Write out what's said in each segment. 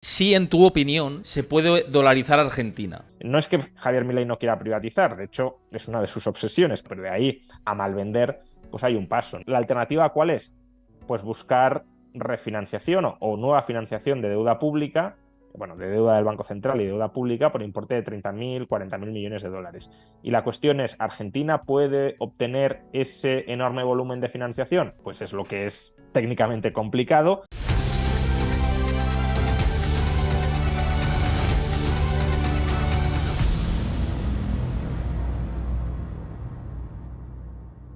si en tu opinión se puede dolarizar Argentina. No es que Javier Milei no quiera privatizar, de hecho es una de sus obsesiones, pero de ahí a malvender pues hay un paso. ¿La alternativa cuál es? Pues buscar refinanciación o nueva financiación de deuda pública, bueno, de deuda del Banco Central y deuda pública por importe de 30.000, 40.000 millones de dólares. Y la cuestión es, ¿Argentina puede obtener ese enorme volumen de financiación? Pues es lo que es técnicamente complicado.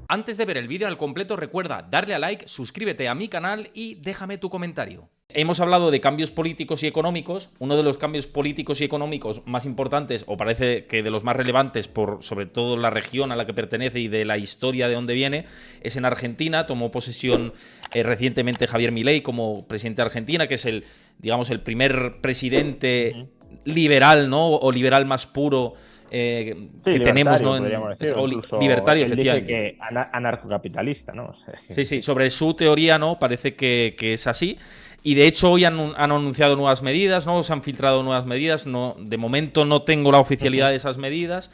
Antes de ver el vídeo al completo, recuerda darle a like, suscríbete a mi canal y déjame tu comentario. Hemos hablado de cambios políticos y económicos. Uno de los cambios políticos y económicos más importantes, o parece que de los más relevantes por sobre todo la región a la que pertenece y de la historia de dónde viene, es en Argentina. Tomó posesión recientemente Javier Milei como presidente de Argentina, que es el, digamos, el primer presidente liberal, ¿no? O liberal más puro Sí, que tenemos, libertario, ¿no? podríamos decir, o incluso Libertario, él dice efectivamente. que anarcocapitalista, ¿no? Sí, sí, sobre su teoría no, parece que es así. Y de hecho hoy han anunciado nuevas medidas, ¿no? Se han filtrado nuevas medidas. No, de momento no tengo la oficialidad de esas medidas,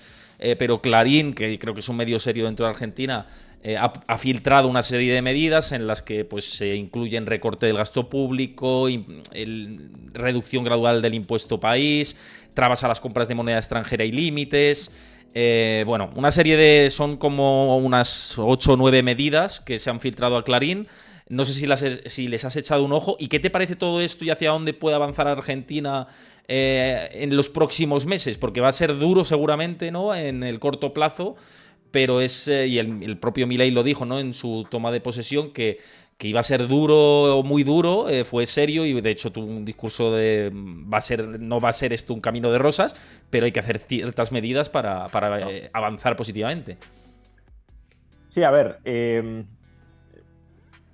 pero Clarín, que creo que es un medio serio dentro de Argentina, ha filtrado una serie de medidas en las que pues, se incluyen recorte del gasto público, reducción gradual del impuesto país, trabas a las compras de moneda extranjera y límites. Bueno, una serie de... son como unas 8 o 9 medidas que se han filtrado a Clarín. No sé si les has echado un ojo. ¿Y qué te parece todo esto y hacia dónde puede avanzar Argentina en los próximos meses? Porque va a ser duro seguramente, ¿no? En el corto plazo, pero es... y el propio Milei lo dijo, ¿no? En su toma de posesión, que iba a ser duro o muy duro, fue serio y de hecho tuvo un discurso de no va a ser esto un camino de rosas, pero hay que hacer ciertas medidas para avanzar positivamente. Sí, a ver,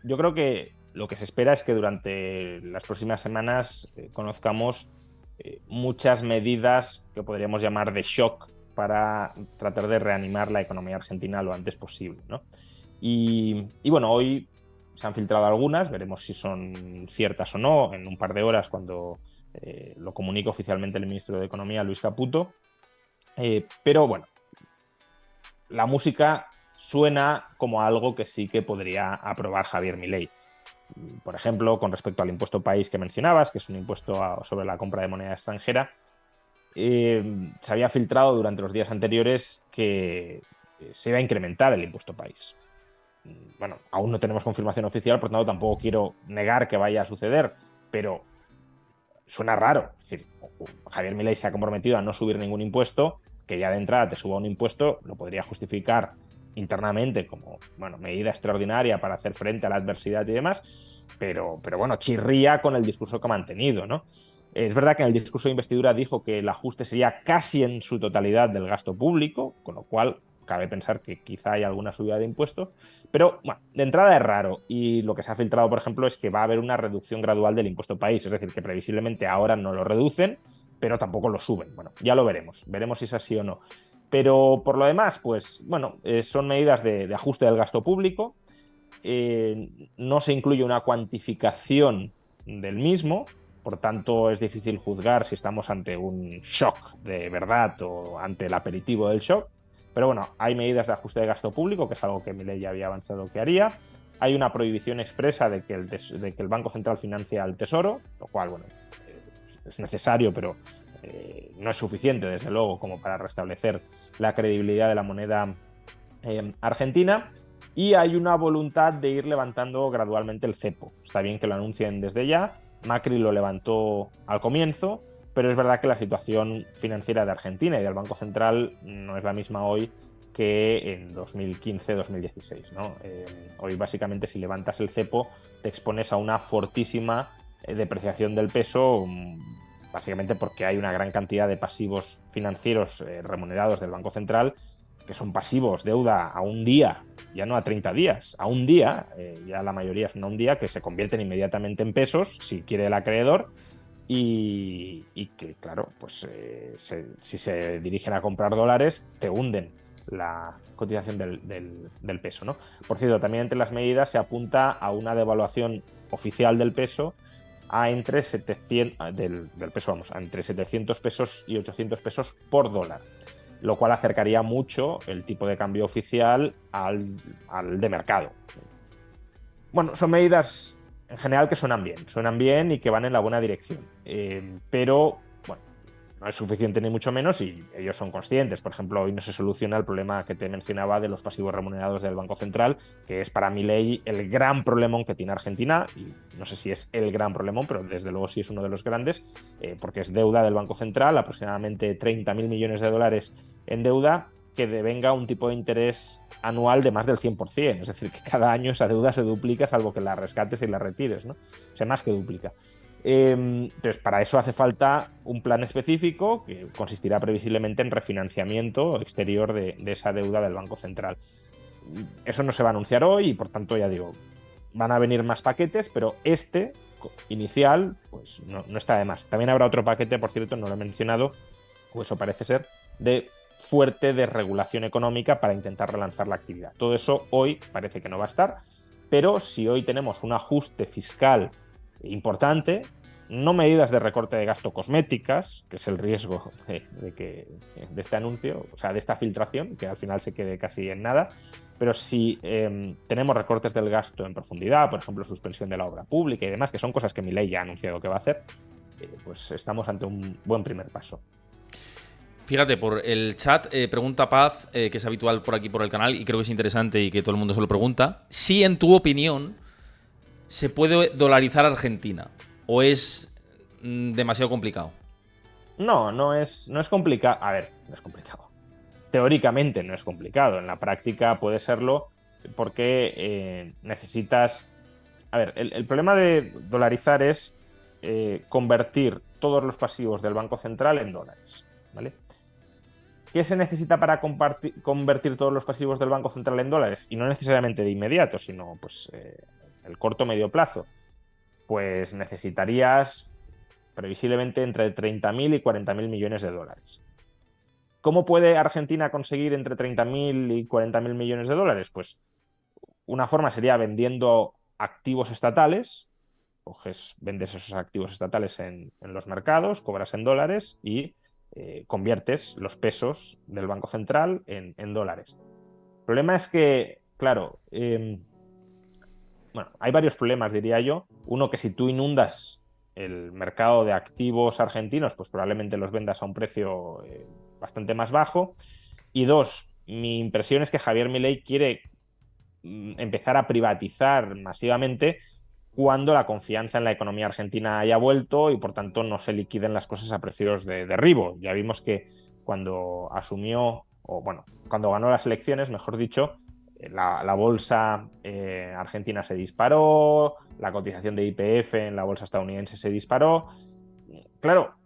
yo creo que lo que se espera es que durante las próximas semanas conozcamos muchas medidas que podríamos llamar de shock para tratar de reanimar la economía argentina lo antes posible, ¿no? Y bueno, hoy se han filtrado algunas, veremos si son ciertas o no en un par de horas cuando lo comunique oficialmente el ministro de Economía, Luis Caputo. Pero bueno, la música suena como algo que sí que podría aprobar Javier Milei. Por ejemplo, con respecto al impuesto país que mencionabas, que es un impuesto sobre la compra de moneda extranjera, se había filtrado durante los días anteriores que se iba a incrementar el impuesto país. Bueno, aún no tenemos confirmación oficial, por lo tanto tampoco quiero negar que vaya a suceder, pero suena raro. Es decir, Javier Milei se ha comprometido a no subir ningún impuesto, que ya de entrada te suba un impuesto, lo podría justificar internamente como bueno, medida extraordinaria para hacer frente a la adversidad y demás, pero bueno, chirría con el discurso que ha mantenido, ¿no? Es verdad que en el discurso de investidura dijo que el ajuste sería casi en su totalidad del gasto público, con lo cual cabe pensar que quizá hay alguna subida de impuestos, pero bueno, de entrada es raro y lo que se ha filtrado, por ejemplo, es que va a haber una reducción gradual del impuesto país, es decir, que previsiblemente ahora no lo reducen, pero tampoco lo suben. Bueno, ya lo veremos si es así o no. Pero por lo demás, pues bueno, son medidas de ajuste del gasto público, no se incluye una cuantificación del mismo, por tanto es difícil juzgar si estamos ante un shock de verdad o ante el aperitivo del shock. Pero bueno, hay medidas de ajuste de gasto público, que es algo que Milei ya había avanzado que haría. Hay una prohibición expresa de que el Banco Central financie al Tesoro, lo cual, bueno, es necesario, pero no es suficiente, desde luego, como para restablecer la credibilidad de la moneda argentina. Y hay una voluntad de ir levantando gradualmente el cepo. Está bien que lo anuncien desde ya. Macri lo levantó al comienzo, pero es verdad que la situación financiera de Argentina y del Banco Central no es la misma hoy que en 2015-2016, ¿no? Hoy básicamente si levantas el cepo te expones a una fortísima depreciación del peso, básicamente porque hay una gran cantidad de pasivos financieros remunerados del Banco Central que son pasivos, deuda a un día, ya no a 30 días, a un día, ya la mayoría son a un día, que se convierten inmediatamente en pesos, si quiere el acreedor, y que, claro, pues si se dirigen a comprar dólares, te hunden la cotización del peso, ¿no? Por cierto, también entre las medidas se apunta a una devaluación oficial del peso a entre 700, del peso, vamos, a entre 700 pesos y 800 pesos por dólar, lo cual acercaría mucho el tipo de cambio oficial al de mercado. Bueno, son medidas en general que suenan bien y que van en la buena dirección, pero bueno, no es suficiente ni mucho menos y ellos son conscientes. Por ejemplo, hoy no se soluciona el problema que te mencionaba de los pasivos remunerados del Banco Central, que es para Milei el gran problemón que tiene Argentina, y no sé si es el gran problemón, pero desde luego sí es uno de los grandes, porque es deuda del Banco Central, aproximadamente 30.000 millones de dólares en deuda, que devenga un tipo de interés anual de más del 100%, es decir, que cada año esa deuda se duplica, salvo que la rescates y la retires, ¿no? O sea, más que duplica. Entonces, para eso hace falta un plan específico que consistirá previsiblemente en refinanciamiento exterior de esa deuda del Banco Central. Eso no se va a anunciar hoy y, por tanto, ya digo, van a venir más paquetes, pero este inicial pues no está de más. También habrá otro paquete, por cierto, no lo he mencionado, o eso parece ser, de fuerte desregulación económica para intentar relanzar la actividad. Todo eso hoy parece que no va a estar, pero si hoy tenemos un ajuste fiscal importante, no medidas de recorte de gasto cosméticas, que es el riesgo de este anuncio, o sea, de esta filtración, que al final se quede casi en nada, pero si tenemos recortes del gasto en profundidad, por ejemplo, suspensión de la obra pública y demás, que son cosas que Milei ya ha anunciado que va a hacer, pues estamos ante un buen primer paso. Fíjate, por el chat pregunta Paz, que es habitual por aquí por el canal y creo que es interesante y que todo el mundo se lo pregunta, si en tu opinión se puede dolarizar Argentina o es demasiado complicado. No es complicado. A ver, no es complicado. Teóricamente no es complicado. En la práctica puede serlo porque necesitas... A ver, el problema de dolarizar es convertir todos los pasivos del Banco Central en dólares, ¿vale? ¿Qué se necesita para convertir todos los pasivos del Banco Central en dólares? Y no necesariamente de inmediato, sino pues el corto o medio plazo. Pues necesitarías previsiblemente entre 30.000 y 40.000 millones de dólares. ¿Cómo puede Argentina conseguir entre 30.000 y 40.000 millones de dólares? Pues una forma sería vendiendo activos estatales, vendes esos activos estatales en los mercados, cobras en dólares y conviertes los pesos del Banco Central en dólares. El problema es que, claro, bueno, hay varios problemas, diría yo. Uno, que si tú inundas el mercado de activos argentinos, pues probablemente los vendas a un precio bastante más bajo. Y dos, mi impresión es que Javier Milei quiere empezar a privatizar masivamente cuando la confianza en la economía argentina haya vuelto y por tanto no se liquiden las cosas a precios de derribo. Ya vimos que cuando asumió, o bueno, cuando ganó las elecciones, mejor dicho, la bolsa argentina se disparó, la cotización de YPF en la bolsa estadounidense se disparó. Claro,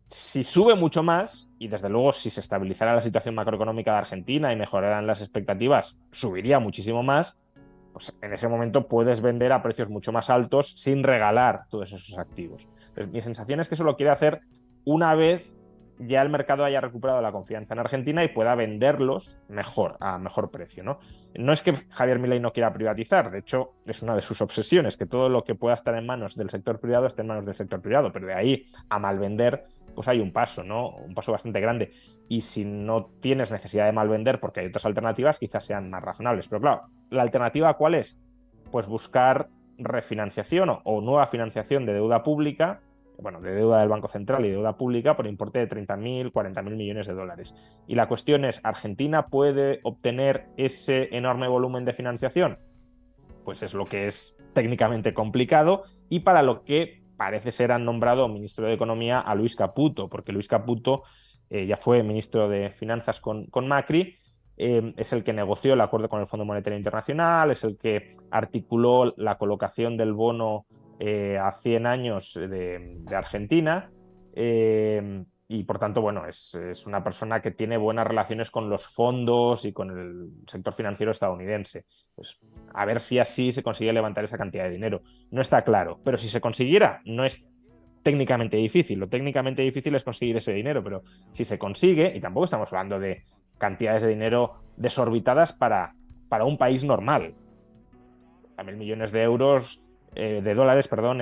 si sube mucho más, y desde luego si se estabilizara la situación macroeconómica de Argentina y mejoraran las expectativas, subiría muchísimo más, pues en ese momento puedes vender a precios mucho más altos sin regalar todos esos activos. Pero mi sensación es que eso lo quiere hacer una vez ya el mercado haya recuperado la confianza en Argentina y pueda venderlos mejor, a mejor precio, ¿no? No es que Javier Milei no quiera privatizar, de hecho es una de sus obsesiones, que todo lo que pueda estar en manos del sector privado esté en manos del sector privado, pero de ahí a malvender pues hay un paso, ¿no? Un paso bastante grande. Y si no tienes necesidad de malvender porque hay otras alternativas, quizás sean más razonables. Pero claro, ¿la alternativa cuál es? Pues buscar refinanciación o nueva financiación de deuda pública, bueno, de deuda del Banco Central y deuda pública por importe de 30.000, 40.000 millones de dólares. Y la cuestión es, ¿Argentina puede obtener ese enorme volumen de financiación? Pues es lo que es técnicamente complicado y para lo que parece ser han nombrado ministro de Economía a Luis Caputo, porque Luis Caputo ya fue ministro de Finanzas con Macri, es el que negoció el acuerdo con el Fondo Monetario Internacional, es el que articuló la colocación del bono a 100 años de Argentina, y por tanto, bueno, es una persona que tiene buenas relaciones con los fondos y con el sector financiero estadounidense. Pues a ver si así se consigue levantar esa cantidad de dinero. No está claro, pero si se consiguiera, no es técnicamente difícil. Lo técnicamente difícil es conseguir ese dinero, pero si se consigue, y tampoco estamos hablando de cantidades de dinero desorbitadas para un país normal. A 1.000 millones de euros de dólares, perdón,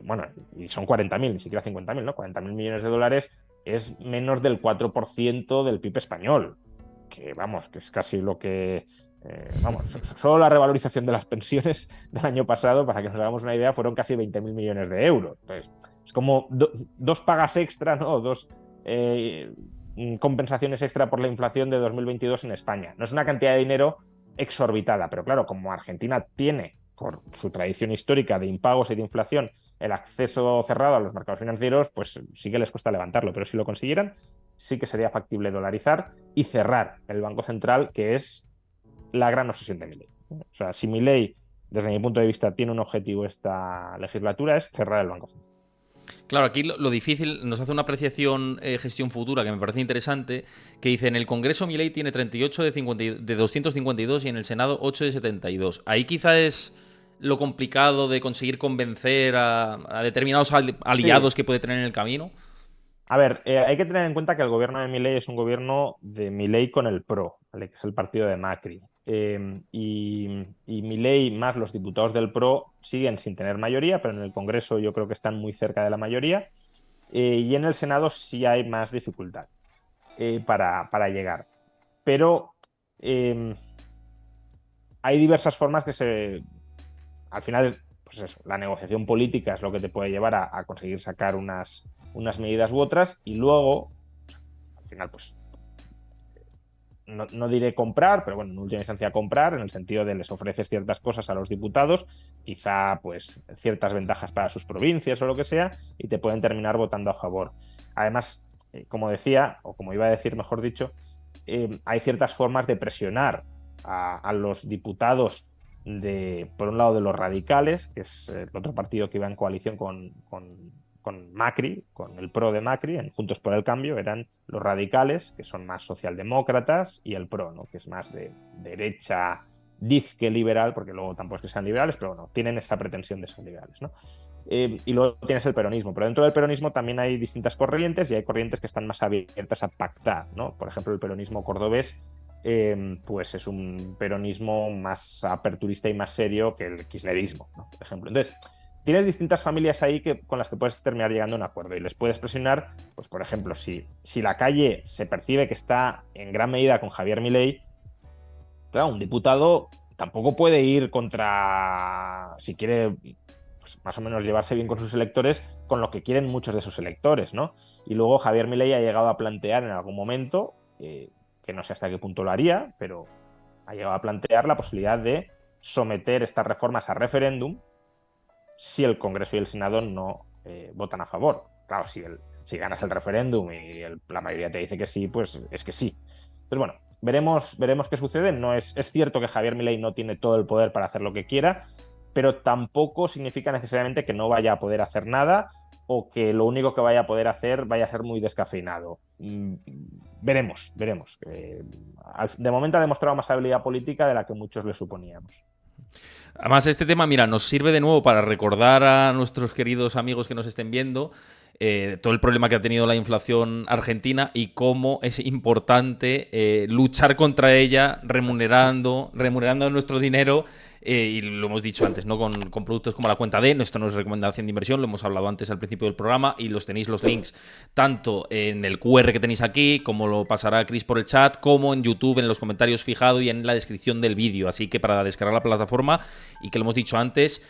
bueno, y son 40.000, ni siquiera 50.000, ¿no? 40.000 millones de dólares es menos del 4% del PIB español, que vamos, que es casi lo que, vamos, solo la revalorización de las pensiones del año pasado, para que nos hagamos una idea, fueron casi 20.000 millones de euros. Entonces, es como dos pagas extra, ¿no? Dos compensaciones extra por la inflación de 2022 en España. No es una cantidad de dinero exorbitada, pero claro, como Argentina tiene, por su tradición histórica de impagos y de inflación, el acceso cerrado a los mercados financieros, pues sí que les cuesta levantarlo, pero si lo consiguieran, sí que sería factible dolarizar y cerrar el Banco Central, que es la gran obsesión de Milei. O sea, si Milei, desde mi punto de vista, tiene un objetivo esta legislatura, es cerrar el Banco Central. Claro, aquí lo difícil, nos hace una apreciación gestión futura que me parece interesante, que dice, en el Congreso Milei tiene 38 de 252 y en el Senado 8 de 72. Ahí quizá es lo complicado de conseguir convencer a determinados aliados Sí. que puede tener en el camino. A ver, hay que tener en cuenta que el gobierno de Milei es un gobierno de Milei con el PRO, ¿vale? Que es el partido de Macri. Y Milei más los diputados del PRO siguen sin tener mayoría, pero en el Congreso yo creo que están muy cerca de la mayoría. Y en el Senado sí hay más dificultad para llegar. Pero eh, hay diversas formas al final, pues eso, la negociación política es lo que te puede llevar a conseguir sacar unas medidas u otras y luego, al final, pues no diré comprar, pero bueno, en última instancia comprar, en el sentido de les ofreces ciertas cosas a los diputados, quizá pues ciertas ventajas para sus provincias o lo que sea, y te pueden terminar votando a favor. Además, como decía, o como iba a decir, mejor dicho, hay ciertas formas de presionar a los diputados por un lado, de los radicales, que es el otro partido que iba en coalición con Macri, con el PRO de Macri, en Juntos por el Cambio, eran los radicales, que son más socialdemócratas, y el PRO, ¿no? Que es más de derecha dizque liberal, porque luego tampoco es que sean liberales, pero bueno, tienen esa pretensión de ser liberales, ¿no? Y luego tienes el peronismo, pero dentro del peronismo también hay distintas corrientes y hay corrientes que están más abiertas a pactar, ¿no? Por ejemplo, el peronismo cordobés pues es un peronismo más aperturista y más serio que el kirchnerismo, ¿no? Por ejemplo. Entonces, tienes distintas familias ahí con las que puedes terminar llegando a un acuerdo y les puedes presionar, pues por ejemplo, si la calle se percibe que está en gran medida con Javier Milei, claro, un diputado tampoco puede ir contra, si quiere pues, más o menos llevarse bien con sus electores, con lo que quieren muchos de sus electores, ¿no? Y luego Javier Milei ha llegado a plantear en algún momento, que no sé hasta qué punto lo haría, pero ha llegado a plantear la posibilidad de someter estas reformas a referéndum si el Congreso y el Senado no votan a favor. Claro, si ganas el referéndum y la mayoría te dice que sí, pues es que sí. Entonces, bueno, veremos qué sucede. No es cierto que Javier Milei no tiene todo el poder para hacer lo que quiera, pero tampoco significa necesariamente que no vaya a poder hacer nada o que lo único que vaya a poder hacer vaya a ser muy descafeinado. Veremos. De momento ha demostrado más habilidad política de la que muchos le suponíamos. Además, este tema, mira, nos sirve de nuevo para recordar a nuestros queridos amigos que nos estén viendo todo el problema que ha tenido la inflación argentina y cómo es importante luchar contra ella remunerando nuestro dinero. Y lo hemos dicho antes, ¿no? Con productos como la cuenta D. Esto no es recomendación de inversión, lo hemos hablado antes al principio del programa y tenéis los links tanto en el QR que tenéis aquí, como lo pasará Chris por el chat, como en YouTube, en los comentarios fijado y en la descripción del vídeo. Así que para descargar la plataforma, y que lo hemos dicho antes,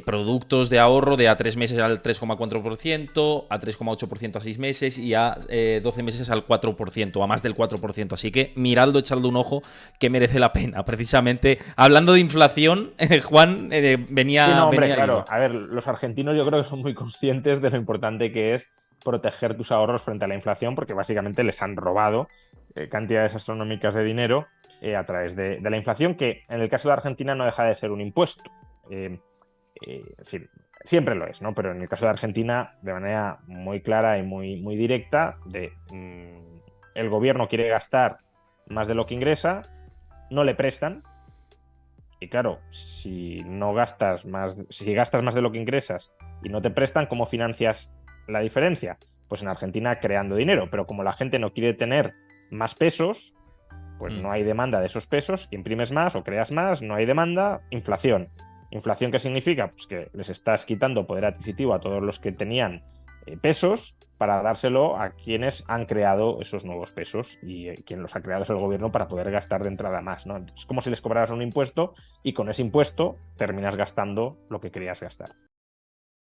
productos de ahorro de a 3 meses al 3,4%, a 3,8% a 6 meses y a 12 meses al 4%, a más del 4%. Así que miradlo, echadle un ojo, que merece la pena. Precisamente, hablando de inflación, Juan venía... Sí, no, hombre, venía al claro. hilo. A ver, los argentinos yo creo que son muy conscientes de lo importante que es proteger tus ahorros frente a la inflación, porque básicamente les han robado cantidades astronómicas de dinero a través de la inflación, que en el caso de Argentina no deja de ser un impuesto. Es decir, siempre lo es, ¿no? Pero en el caso de Argentina, de manera muy clara y muy directa, el gobierno quiere gastar más de lo que ingresa, no le prestan. Y claro, si gastas más de lo que ingresas y no te prestan, ¿cómo financias la diferencia? Pues en Argentina creando dinero, pero como la gente no quiere tener más pesos, pues no hay demanda de esos pesos, imprimes más o creas más, no hay demanda, inflación. ¿Inflación qué significa? Pues que les estás quitando poder adquisitivo a todos los que tenían pesos para dárselo a quienes han creado esos nuevos pesos, y quien los ha creado es el gobierno para poder gastar de entrada más, ¿no? Es como si les cobraras un impuesto y con ese impuesto terminas gastando lo que querías gastar.